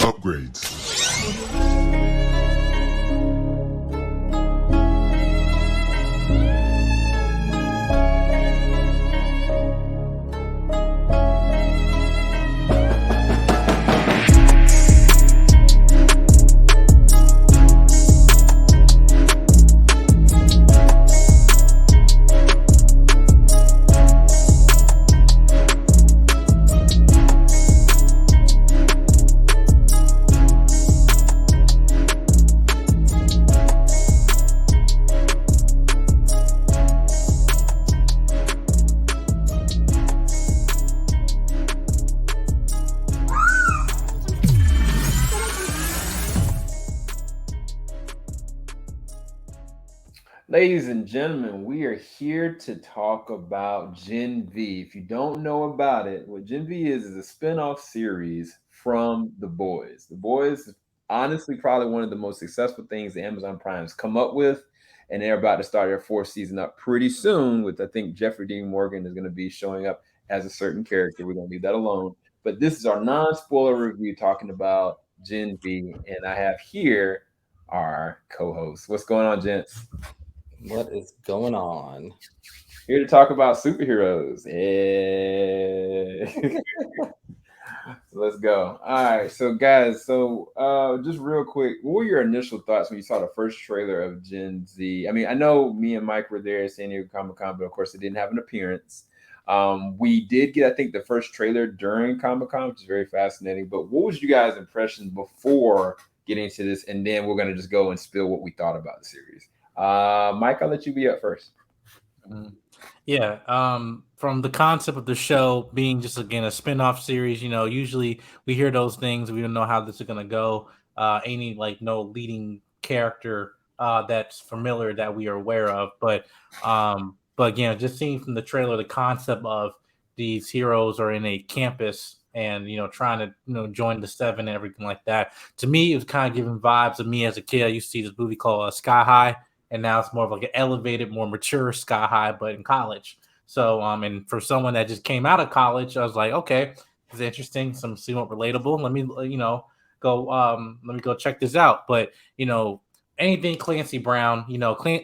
Upgrades. Ladies and gentlemen, we are here to talk about Gen V. If you don't know about it, what Gen V is a spin-off series from The Boys. The Boys is honestly probably one of the most successful things that Amazon Prime's come up with, and they're about to start their fourth season up pretty soon with, I think, Jeffrey Dean Morgan is going to be showing up as a certain character. We're going to leave that alone. But this is our non-spoiler review talking about Gen V, and I have here our co-hosts. What's going on, gents? What is going on? Here to talk about superheroes. Yeah. Let's go. All right. So guys, just real quick, what were your initial thoughts when you saw the first trailer of Gen Z? I mean, I know me and Mike were there at San Diego Comic-Con, but of course it didn't have an appearance. We did get, I think, the first trailer during Comic-Con, which is very fascinating. But what was you guys' impression before getting to this? And then we're gonna just go and spill what we thought about the series. Mike, I'll let you be up first. Yeah, from the concept of the show being just again a spin-off series, usually we hear those things, we don't know how this is gonna go. Any like no leading character that's familiar that we are aware of, but again, just seeing from the trailer the concept of these heroes are in a campus and trying to join the seven and everything like that. To me, it was kind of giving vibes of me as a kid. I used to see this movie called Sky High, and now it's more of like an elevated, more mature Sky High, but in college. So, and for someone that just came out of college, I was like, okay, it's interesting, some somewhat relatable. Let me, let me go check this out. But anything Clancy Brown,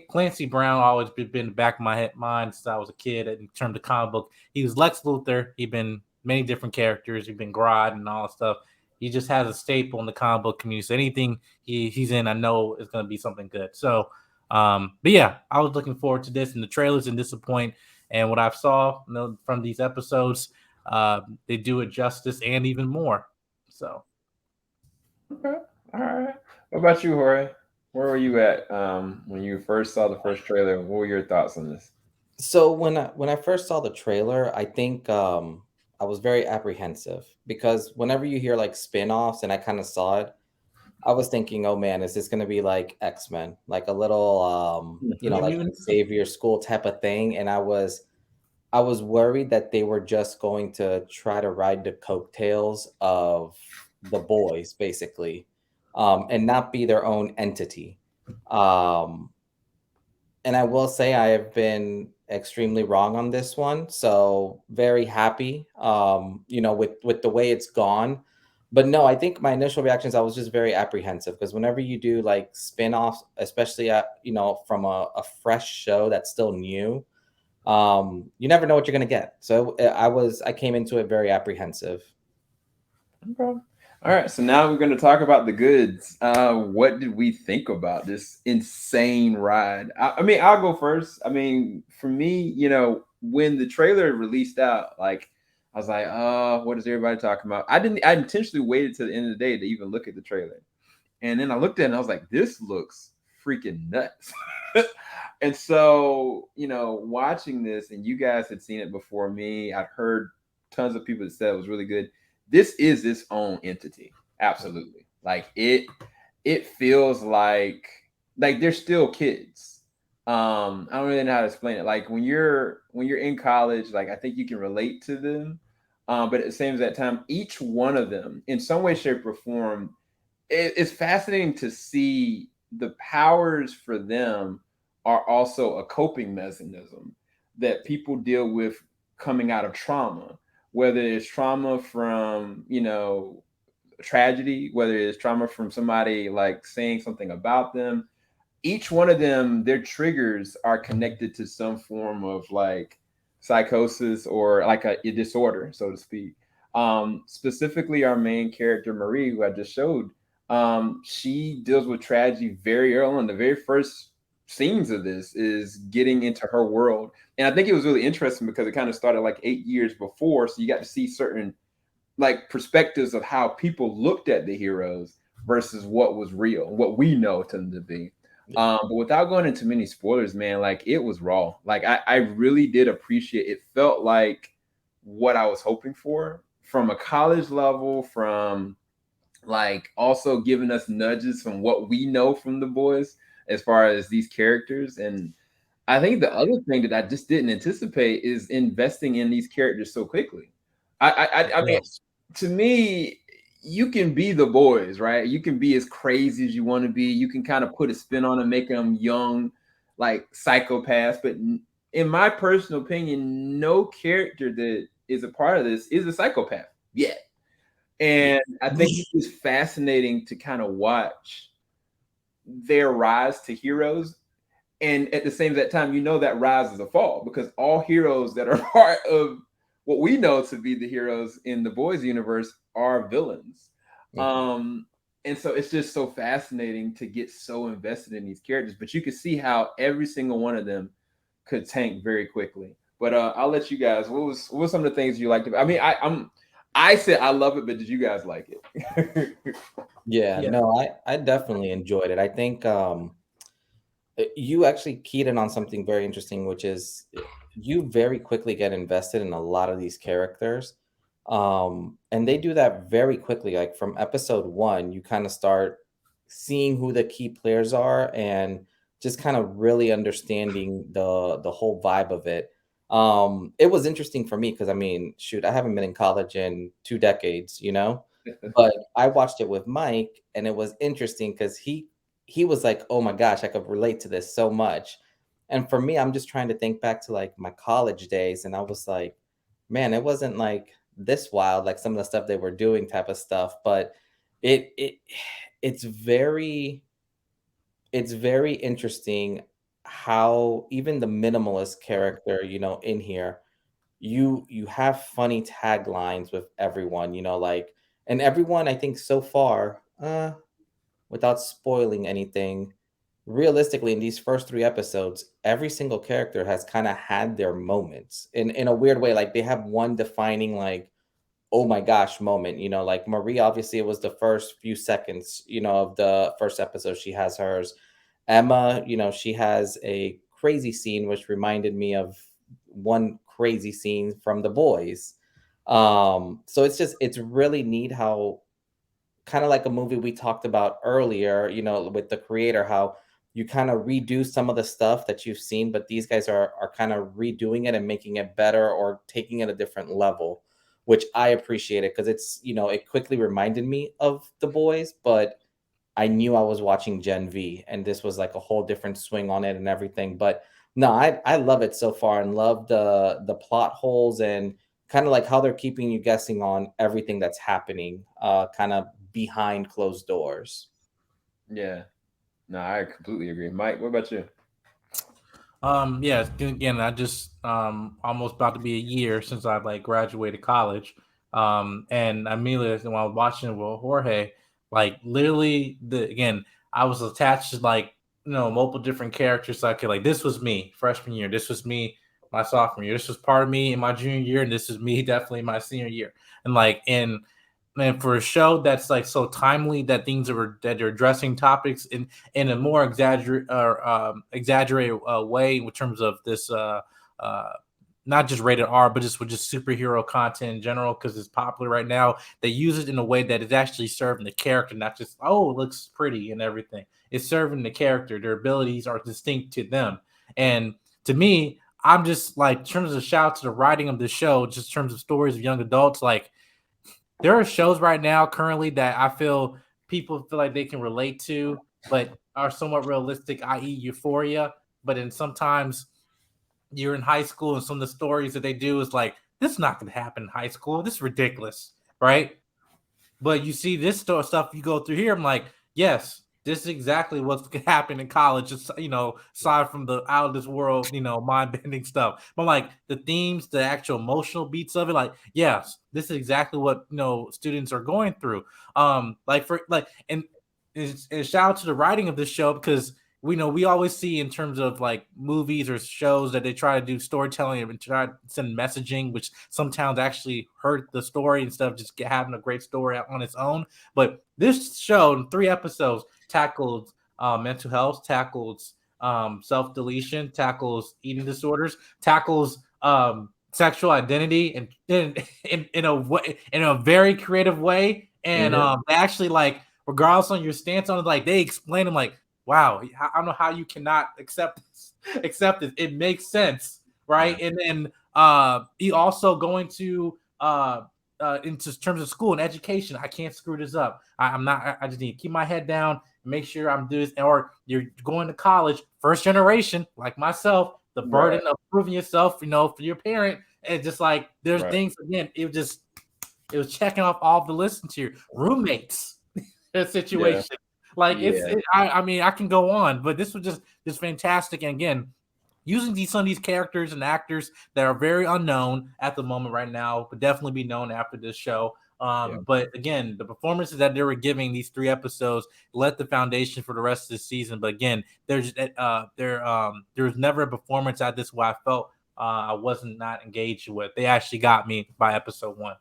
Clancy Brown always been in the back of my mind since I was a kid in terms of comic book. He was Lex Luthor. He'd been many different characters. He'd been Grodd and all that stuff. He just has a staple in the comic book community. So anything he's in, I know is going to be something good. So. But yeah, I was looking forward to this, and the trailers didn't disappoint. And what I've saw from these episodes, they do it justice and even more. So, Okay, all right. What about you, Jorge? Where were you at when you first saw the first trailer? What were your thoughts on this? So when I first saw the trailer, I think I was very apprehensive because whenever you hear like spin-offs, and I kind of saw it, I was thinking, oh man, is this going to be like X-Men, like a little like Xavier School type of thing? And I was worried that they were just going to try to ride the coattails of the boys, basically, and not be their own entity. Um, and I will say I have been extremely wrong on this one. So very happy, with the way it's gone. But no, I think my initial reactions, I was just very apprehensive because whenever you do like spin-offs, especially from a fresh show that's still new, you never know what you're gonna get. So I came into it very apprehensive. Okay. All right, so now we're going to talk about the goods. What did we think about this insane ride? I mean, I'll go first. I mean, for me, when the trailer released out, like, I was like, oh, what is everybody talking about? I intentionally waited till the end of the day to even look at the trailer. And then I looked at it and I was like, this looks freaking nuts. And so, watching this, and you guys had seen it before me, I'd heard tons of people that said it was really good. This is its own entity. Absolutely. Like it feels like they're still kids. I don't really know how to explain it. Like when you're in college, like I think you can relate to them. But at the same time, each one of them, in some way, shape, or form, it's fascinating to see the powers for them are also a coping mechanism that people deal with coming out of trauma, whether it's trauma from tragedy, whether it's trauma from somebody like saying something about them, each one of them, their triggers are connected to some form of like psychosis or like a disorder, so to speak. Specifically, our main character Marie, who I just showed, she deals with tragedy very early on. The very first scenes of this is getting into her world, and I think it was really interesting because it kind of started like 8 years before, so you got to see certain like perspectives of how people looked at the heroes versus what was real, what we know them to be. But without going into many spoilers, man, like it was raw. Like I really did appreciate it. Felt like what I was hoping for from a college level, from like also giving us nudges from what we know from the boys as far as these characters. And I think the other thing that I just didn't anticipate is investing in these characters so quickly. I mean, Yes. to me, you can be the boys, right? You can be as crazy as you want to be. You can kind of put a spin on and make them young, like psychopaths. But in my personal opinion, no character that is a part of this is a psychopath yet. And I think it's fascinating to kind of watch their rise to heroes, and at the same that time, you know that rise is a fall because all heroes that are part of what we know to be the heroes in the boys universe are villains. Um, and so it's just so fascinating to get so invested in these characters, but you can see how every single one of them could tank very quickly. But I'll let you guys. What was some of the things you liked? I mean, I said I love it, but did you guys like it? Yeah, Yeah. no, I definitely enjoyed it. I think you actually keyed in on something very interesting, which is you very quickly get invested in a lot of these characters. And they do that very quickly. Like from episode one, you kind of start seeing who the key players are and just kind of really understanding the whole vibe of it. It was interesting for me because I mean, shoot, I haven't been in college in 2 decades, you know, but I watched it with Mike, and it was interesting because he was like, "Oh my gosh, I could relate to this so much." And for me, I'm just trying to think back to like my college days, and I was like, "Man, it wasn't like this wild, like some of the stuff they were doing, type of stuff." But it it's very it's very interesting how even the minimalist character, you know, in here, you have funny taglines with everyone, you know, like, and everyone I think so far, without spoiling anything, realistically, in these first 3 episodes, every single character has kind of had their moments in a weird way. Like they have one defining, like, oh my gosh moment. You know, like Marie, obviously, it was the first few seconds, you know, of the first episode. She has hers. Emma, you know, she has a crazy scene, which reminded me of one crazy scene from The Boys. So it's really neat how kind of like a movie we talked about earlier, you know, with the creator, how you kind of redo some of the stuff that you've seen, but these guys are kind of redoing it and making it better or taking it a different level, which I appreciate it because it's, you know, it quickly reminded me of The Boys, but I knew I was watching Gen V and this was like a whole different swing on it and everything. But no, I love it so far and love the plot holes and kind of like how they're keeping you guessing on everything that's happening, kind of behind closed doors. Yeah, no, I completely agree. Mike, what about you? Yeah, again, I just almost about to be a year since I like graduated college. And Amelia, when I was watching it with Jorge, like literally the again, I was attached to like multiple different characters. So I could like this was me freshman year, this was me my sophomore year, this was part of me in my junior year, and this is me definitely my senior year. And like and for a show that's like so timely that things that are addressing topics in a more exaggerated way in terms of this uh, not just rated R, but just with just superhero content in general because it's popular right now. They use it in a way that is actually serving the character, not just oh it looks pretty and everything. It's serving the character. Their abilities are distinct to them, and to me, I'm just like in terms of shout out to the writing of the show, just in terms of stories of young adults, like there are shows right now currently that I feel people feel like they can relate to, but are somewhat realistic, i.e., Euphoria. But then sometimes you're in high school and some of the stories that they do is like, this is not going to happen in high school. This is ridiculous, right? But you see this stuff you go through here, I'm like, yes, this is exactly what's gonna happen in college. Just aside from the out of this world, mind bending stuff. But like the themes, the actual emotional beats of it, like, yes, this is exactly what students are going through. And shout out to the writing of this show, because we always see in terms of like movies or shows that they try to do storytelling and try to send messaging, which sometimes actually hurt the story instead of just having a great story on its own. But this show in 3 episodes tackles mental health, tackles self-deletion, tackles eating disorders, tackles sexual identity, and in a very creative way. And they actually, like, regardless on your stance on it, like they explain them like, wow, I don't know how you cannot accept it. It makes sense, right? Yeah. And then he also going to into terms of school and education. I can't screw this up. I just need to keep my head down and make sure I'm doing this. Or you're going to college, first generation, like myself, the burden of proving yourself, for your parent. And just like there's things, again, it was checking off all the lists to your roommates situation. Yeah. Like I mean, I can go on, but this was just fantastic. And again, using some of these characters and actors that are very unknown at the moment right now, but definitely be known after this show. But again, the performances that they were giving these 3 episodes let the foundation for the rest of the season. But again, there was never a performance at this where I felt I wasn't not engaged with. They actually got me by episode 1.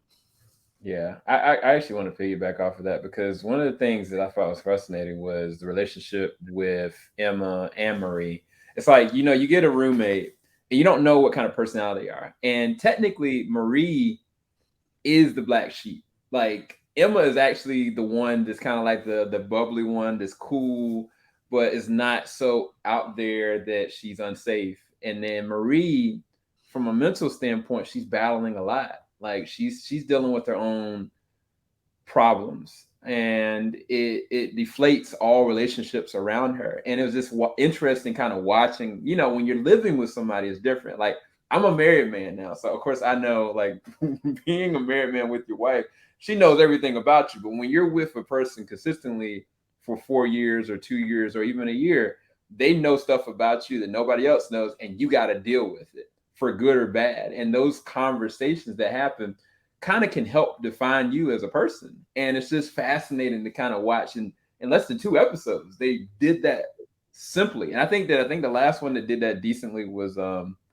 Yeah, I actually want to piggyback off of that, because one of the things that I thought was fascinating was the relationship with Emma and Marie. It's like, you get a roommate and you don't know what kind of personality they are. And technically, Marie is the black sheep. Like, Emma is actually the one that's kind of like the bubbly one that's cool, but is not so out there that she's unsafe. And then Marie, from a mental standpoint, she's battling a lot. Like, she's dealing with her own problems, and it deflates all relationships around her. And it was just interesting kind of watching, when you're living with somebody is different. Like, I'm a married man now, so of course I know, like, being a married man with your wife, she knows everything about you. But when you're with a person consistently for 4 years or 2 years or even a year, they know stuff about you that nobody else knows, and you got to deal with it, for good or bad. And those conversations that happen kind of can help define you as a person. And it's just fascinating to kind of watch. And in less than 2 episodes, they did that simply. And I think the last one that did that decently was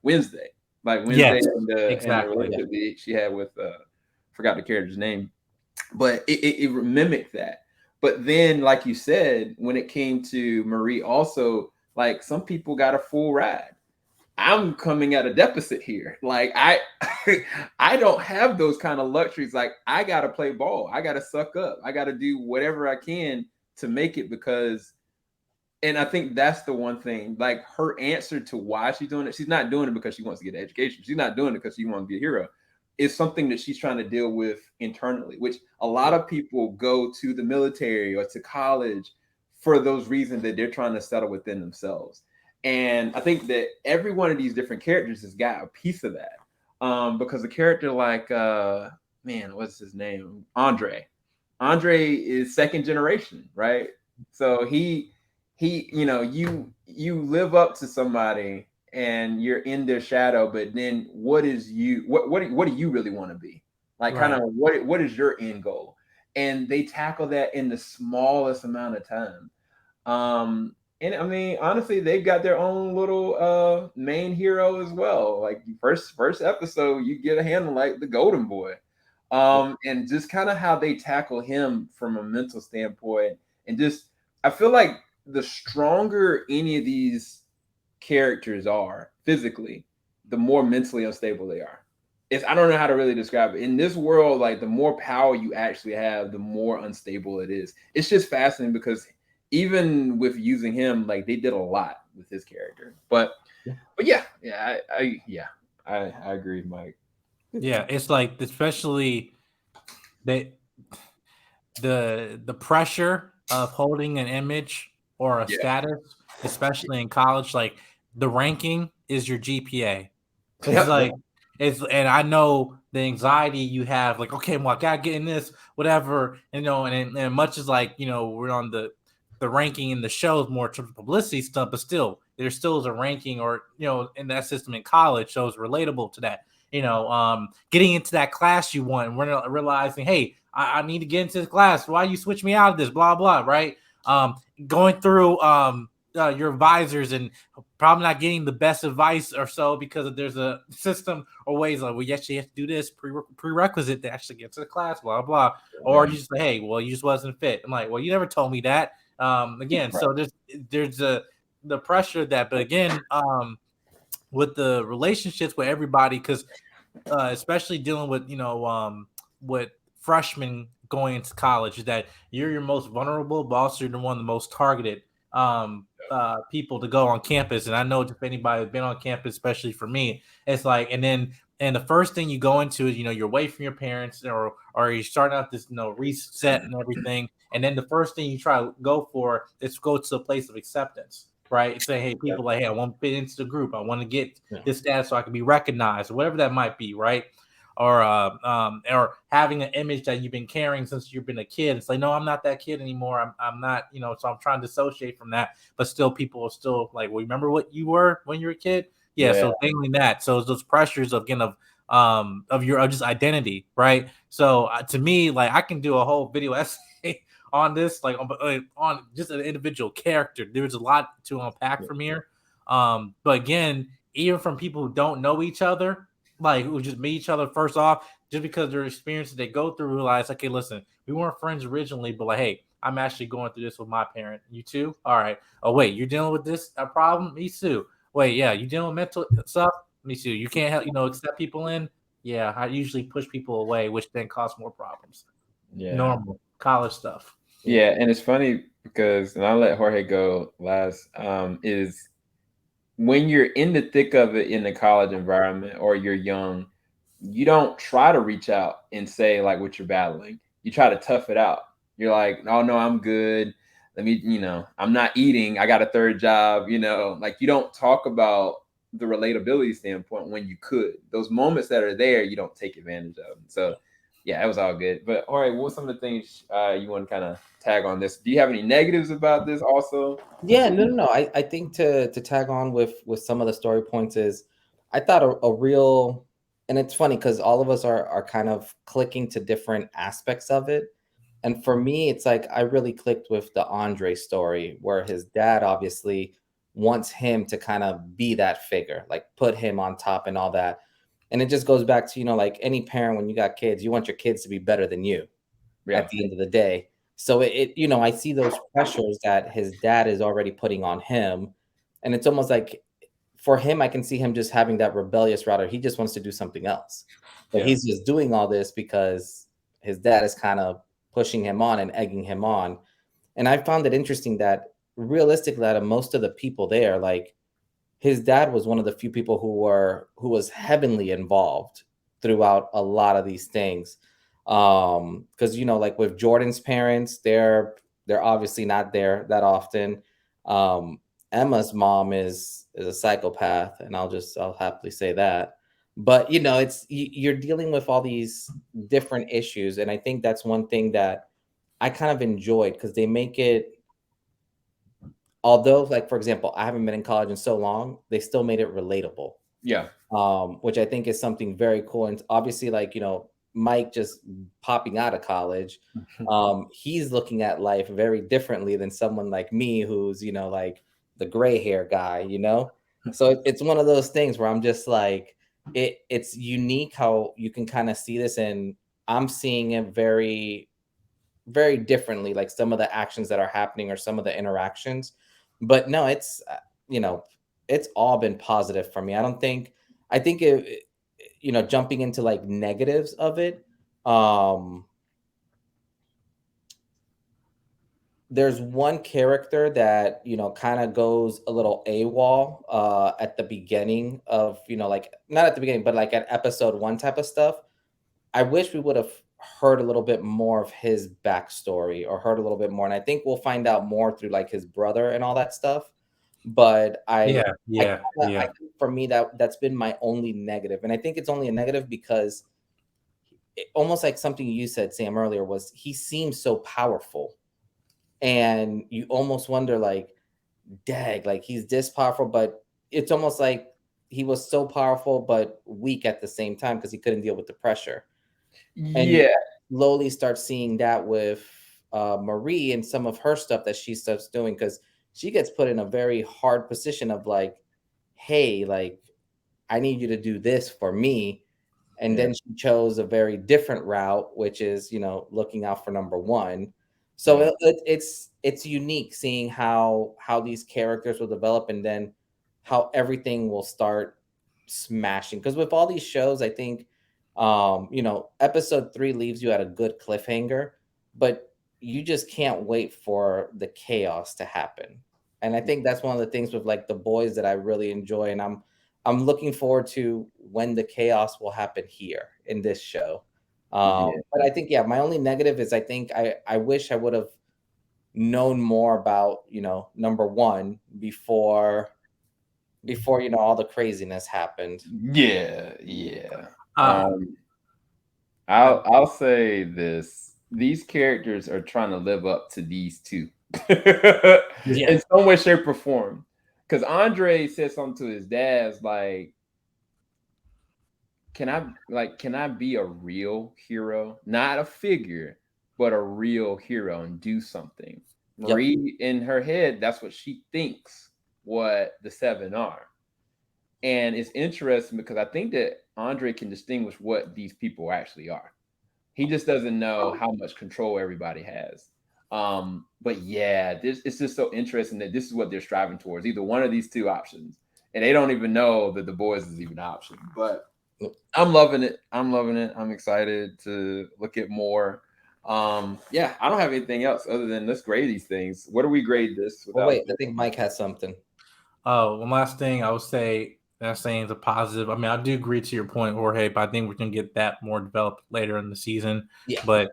Wednesday. Like Wednesday, Yes, and the exactly. relationship that she had with forgot the character's name, but it mimicked that. But then, like you said, when it came to Marie, also, like, some people got a full ride. I'm coming at a deficit here. Like, I don't have those kind of luxuries. Like, I gotta play ball. I gotta suck up. I gotta do whatever I can to make it, because, and I think that's the one thing. Like, her answer to why she's doing it, she's not doing it because she wants to get an education. She's not doing it because she wants to be a hero. It's something that she's trying to deal with internally, which a lot of people go to the military or to college for those reasons that they're trying to settle within themselves. And I think that every one of these different characters has got a piece of that. Because a character like, what's his name? Andre is second generation, right? So he, you live up to somebody and you're in their shadow, but then what do you really want to be? Like, kind of what is your end goal? And they tackle that in the smallest amount of time. And I mean, honestly, they've got their own little main hero as well. Like, first episode, you get a handle like the Golden Boy. And just kind of how they tackle him from a mental standpoint. And just, I feel like the stronger any of these characters are physically, the more mentally unstable they are. I don't know how to really describe it. In this world, like, the more power you actually have, the more unstable it is. It's just fascinating because even with using him, like, they did a lot with his character. But I agree, Mike. Yeah, it's like, especially the pressure of holding an image or a status, especially in college. Like, the ranking is your GPA. It's like, and I know the anxiety you have, like, okay, well, I gotta get in this, whatever, and much as like, we're on the ranking in the shows more to publicity stuff, but still, there still is a ranking, or in that system in college, so it's relatable to that. Getting into that class you want, and we're realizing, hey, I need to get into this class. Why you switch me out of this? Blah blah, right? Going through your advisors and probably not getting the best advice or so because there's a system or ways like, well, yes, you have to do this prerequisite to actually get to the class, blah blah. Or you just say, hey, well, you just wasn't fit. I'm like, well, you never told me that. Again, so there's the pressure that, but again, with the relationships with everybody, because especially dealing with with freshmen going into college, is that you're your most vulnerable, but also you're the one of the most targeted people to go on campus. And I know if anybody who's been on campus, especially for me, it's like, and the first thing you go into is you're away from your parents, or you're starting out this reset and everything, and then the first thing you try to go for is go to a place of acceptance. Right, say, hey, people, like, hey, I want to fit into the group. I want to get this status so I can be recognized, or whatever that might be, right? Or having an image that you've been carrying since you've been a kid. It's like, no, I'm not that kid anymore. I'm not, so I'm trying to dissociate from that. But still, people are still like, well, remember what you were when you were a kid? Yeah. So failing that. So it's those pressures of of your just identity, right? So to me, like, I can do a whole video essay on this, like on just an individual character. There's a lot to unpack from here. But again, even from people who don't know each other, like who just meet each other first off, just because their experiences they go through, realize, okay, listen, we weren't friends originally, but like, hey, I'm actually going through this with my parent. You too? All right. Oh, wait, you're dealing with this a problem? Me too. Wait, yeah, you dealing with mental stuff? Me too. You can't help, accept people in? Yeah, I usually push people away, which then causes more problems. Yeah. Normal college stuff. Yeah, and it's funny because, and I'll let Jorge go last, is when you're in the thick of it in the college environment or you're young, you don't try to reach out and say like what you're battling. You try to tough it out. You're like, oh no, I'm good. Let me, I'm not eating. I got a third job, like you don't talk about the relatability standpoint when you could. Those moments that are there, you don't take advantage of. So yeah, it was all good. But all right, what's some of the things you want to kind of tag on this? Do you have any negatives about this also? Yeah, no. I think to tag on with some of the story points is, I thought a real, and it's funny because all of us are kind of clicking to different aspects of it. And for me, it's like I really clicked with the Andre story, where his dad obviously wants him to kind of be that figure, like put him on top and all that. And it just goes back to, like any parent, when you got kids, you want your kids to be better than you at the end of the day. So I see those pressures that his dad is already putting on him. And it's almost like for him, I can see him just having that rebellious route, or he just wants to do something else. But he's just doing all this because his dad is kind of pushing him on and egging him on. And I found it interesting that realistically, out of most of the people there, like his dad was one of the few people who was heavily involved throughout a lot of these things. Because like with Jordan's parents, they're obviously not there that often. Emma's mom is a psychopath, and I'll happily say that. But it's you're dealing with all these different issues, and I think that's one thing that I kind of enjoyed, because they make it, although, like, for example, I haven't been in college in so long, they still made it relatable. Yeah. Which I think is something very cool. And obviously, like, Mike just popping out of college, he's looking at life very differently than someone like me, who's, like the gray hair guy, So it's one of those things where I'm just like, it's unique how you can kind of see this, and I'm seeing it very, very differently, like some of the actions that are happening or some of the interactions. But no, it's it's all been positive for me. I think it, jumping into like negatives of it, there's one character that kind of goes a little AWOL at the beginning of, like, not at the beginning, but like at episode 1 type of stuff. I wish we would have heard a little bit more of his backstory, or heard a little bit more. And I think we'll find out more through like his brother and all that stuff. But Yeah, I, yeah, kinda, I yeah. think for me that's been my only negative, and I think it's only a negative because almost like something you said, Sam, earlier was he seems so powerful, and you almost wonder like, dag, like he's this powerful, but it's almost like he was so powerful but weak at the same time because he couldn't deal with the pressure. And you Yeah, slowly start seeing that with Marie and some of her stuff that she starts doing because she gets put in a very hard position of like, hey, like I need you to do this for me. And yeah, then she chose a very different route, which is, looking out for number one. So yeah, it's unique seeing how these characters will develop and then how everything will start smashing. Because with all these shows, I think episode 3 leaves you at a good cliffhanger, but you just can't wait for the chaos to happen. And I think that's one of the things with like the boys that I really enjoy, and I'm looking forward to when the chaos will happen here in this show. yeah, But I think, yeah, my only negative is I think I wish I would have known more about, number one before all the craziness happened. yeah, yeah. Uh, Um, I, I'll say this: these characters are trying to live up to these two, yeah, in some way, shape, or form. Because Andre said something to his dad's like, can I be a real hero, not a figure, but a real hero and do something? Yep. Marie in her head, that's what she thinks what the seven are. And it's interesting because I think that Andre can distinguish what these people actually are. He just doesn't know how much control everybody has. But yeah, this it's just so interesting that this is what they're striving towards, either one of these two options. And they don't even know that the boys is even an option. But I'm loving it. I'm loving it. I'm excited to look at more. Yeah, I don't have anything else other than let's grade these things. What do we grade this Well, without? wait, I think Mike has something. one last thing I would say that saying is a positive. I mean, I do agree to your point, Jorge, but I think we're gonna get that more developed later in the season. Yeah. But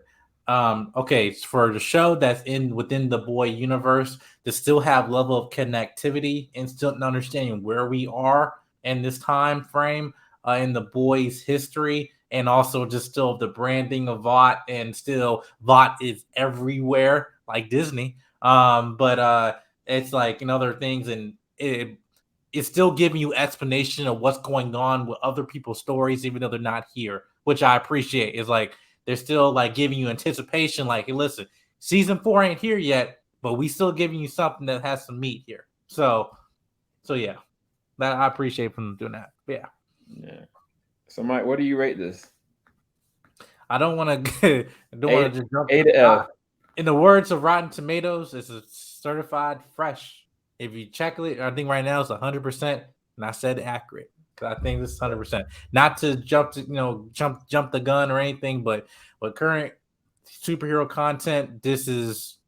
okay, for the show that's in within the boy universe to still have level of connectivity and still understanding where we are in this time frame in the boys' history, and also just still the branding of Vought, and still Vought is everywhere like Disney. But it's like in other things, and it's still giving you explanation of what's going on with other people's stories, even though they're not here, which I appreciate. Is like they're still like giving you anticipation, like, hey, listen, season 4 ain't here yet, but we still giving you something that has some meat here. So yeah, that I appreciate from them doing that. But yeah, Yeah. So Mike, what do you rate this? I don't want to, I don't A want to just jump. A to F. In the words of Rotten Tomatoes, it's a certified fresh. If you check it, I think right now it's 100%, and I said accurate. I think this is 100%. Not to jump to jump the gun or anything, but with current superhero content, this is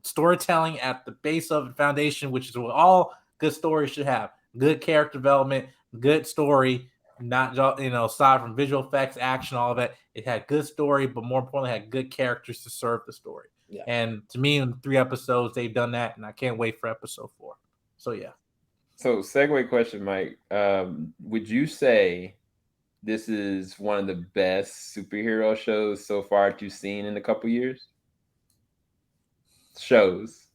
storytelling at the base of the foundation, which is what all good stories should have: good character development, good story, not aside from visual effects, action, all of it. It had good story, but more importantly, had good characters to serve the story. Yeah. And to me, in 3 episodes, they've done that, and I can't wait for episode 4. So yeah, So segue question, Mike. Would you say this is one of the best superhero shows so far that you've seen in a couple years? Shows.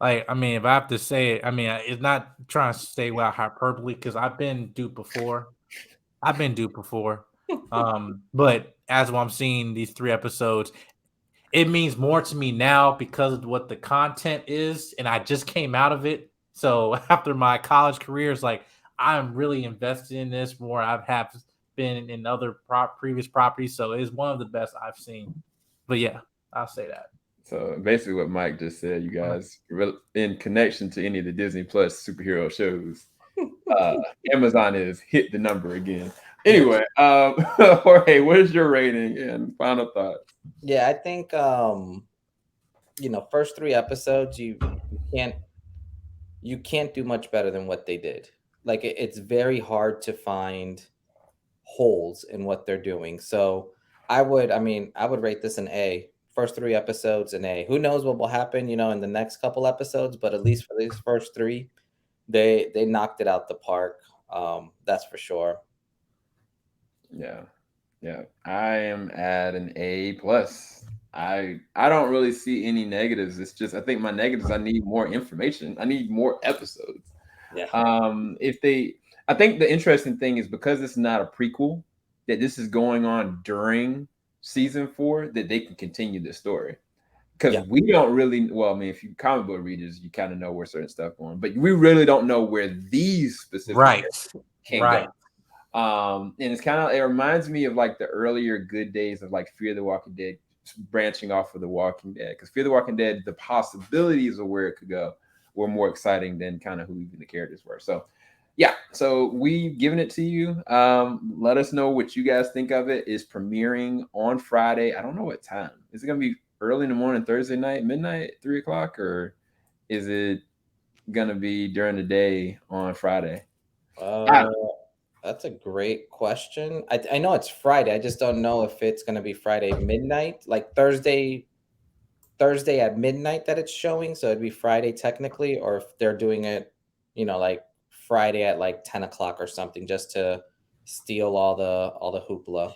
like I mean, if I have to say it, I mean, it's not trying to say without hyperbole because I've been duped before. I've been duped before. But as I'm seeing these 3 episodes, it means more to me now because of what the content is, and I just came out of it. So after my college career, it's like I'm really invested in this more. I've have been in other previous properties, so it's one of the best I've seen. But yeah, I'll say that. So basically, what Mike just said, you guys, in connection to any of the Disney Plus superhero shows, uh, Amazon is hit the number again. Yeah. Anyway, Jorge, what is your rating and final thoughts? Yeah, I think first 3 episodes can't you can't do much better than what they did. Like it's very hard to find holes in what they're doing. So I would rate this an A first 3 episodes an A. Who knows what will happen, in the next couple episodes, but at least for these first 3, they knocked it out the park. That's for sure. Yeah. I am at an A plus. I don't really see any negatives. It's just I think my negatives, I need more information. I need more episodes. Yeah. I think the interesting thing is because it's not a prequel, that this is going on during season 4, that they can continue the story. Because we don't really, well, I mean, if you comic book readers, you kind of know where certain stuff going, but we really don't know where these specific can go. And it's kind of, it reminds me of like the earlier good days of like Fear the Walking Dead branching off of The Walking Dead, because Fear the Walking Dead, the possibilities of where it could go were more exciting than kind of who even the characters were. So yeah, so we've given it to you. Let us know what you guys think of it. It's premiering on Friday. I don't know what time. Is it gonna be early in the morning, Thursday night, midnight, 3 o'clock, or is it gonna be during the day on Friday? That's a great question. I know it's Friday. I just don't know if it's going to be Friday midnight, like Thursday at midnight that it's showing. So it'd be Friday technically, or if they're doing it, like Friday at like 10 o'clock or something, just to steal all the hoopla.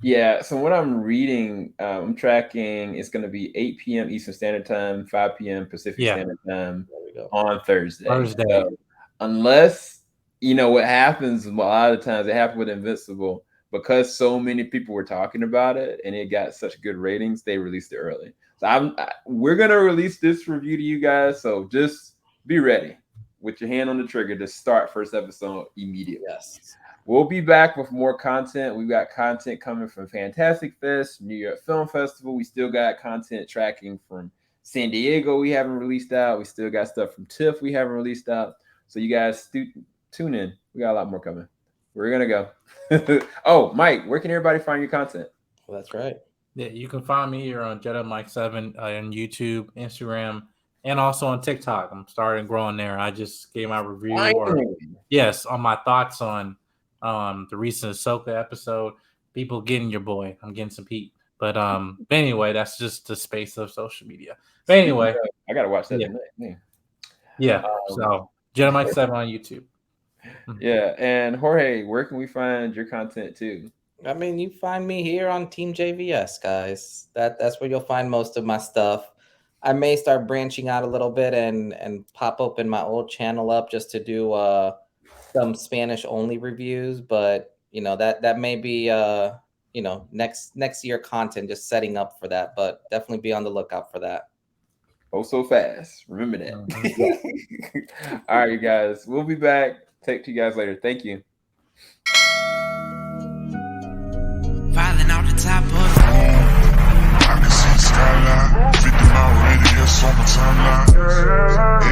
Yeah. So what I'm reading, I'm tracking. It's going to be 8 p.m. Eastern Standard Time, 5 p.m. Pacific Standard Time on Thursday. So unless what happens a lot of times, it happened with Invincible, because so many people were talking about it and it got such good ratings, they released it early. So we're gonna release this review to you guys, so just be ready with your hand on the trigger to start first episode immediately. Yes, we'll be back with more content. We've got content coming from Fantastic Fest, New York Film Festival. We still got content tracking from San Diego we haven't released out. We still got stuff from TIFF we haven't released out. So you guys tune in. We got a lot more coming. We're gonna go. Oh, Mike, where can everybody find your content? Well, that's right. Yeah, you can find me here on Jedi Mike 7 on YouTube, Instagram, and also on TikTok. I'm starting growing there. I just gave my review, on my thoughts on the recent Ahsoka episode. People getting your boy. I'm getting some heat. But anyway, that's just the space of social media. But anyway, I gotta watch that tonight. Yeah. So Jedi Mike 7 on YouTube. Yeah, and Jorge, where can we find your content too? I mean, you find me here on TeamJVS, guys. That's where you'll find most of my stuff. I may start branching out a little bit and pop open my old channel up just to do some Spanish only reviews, but that may be next year content, just setting up for that. But definitely be on the lookout for that. Oh, so fast. Remember that. All right, you guys. We'll be back. Take to you guys later. Thank you. Filing out the top of I can see skyline, 50 mile radius on my timeline.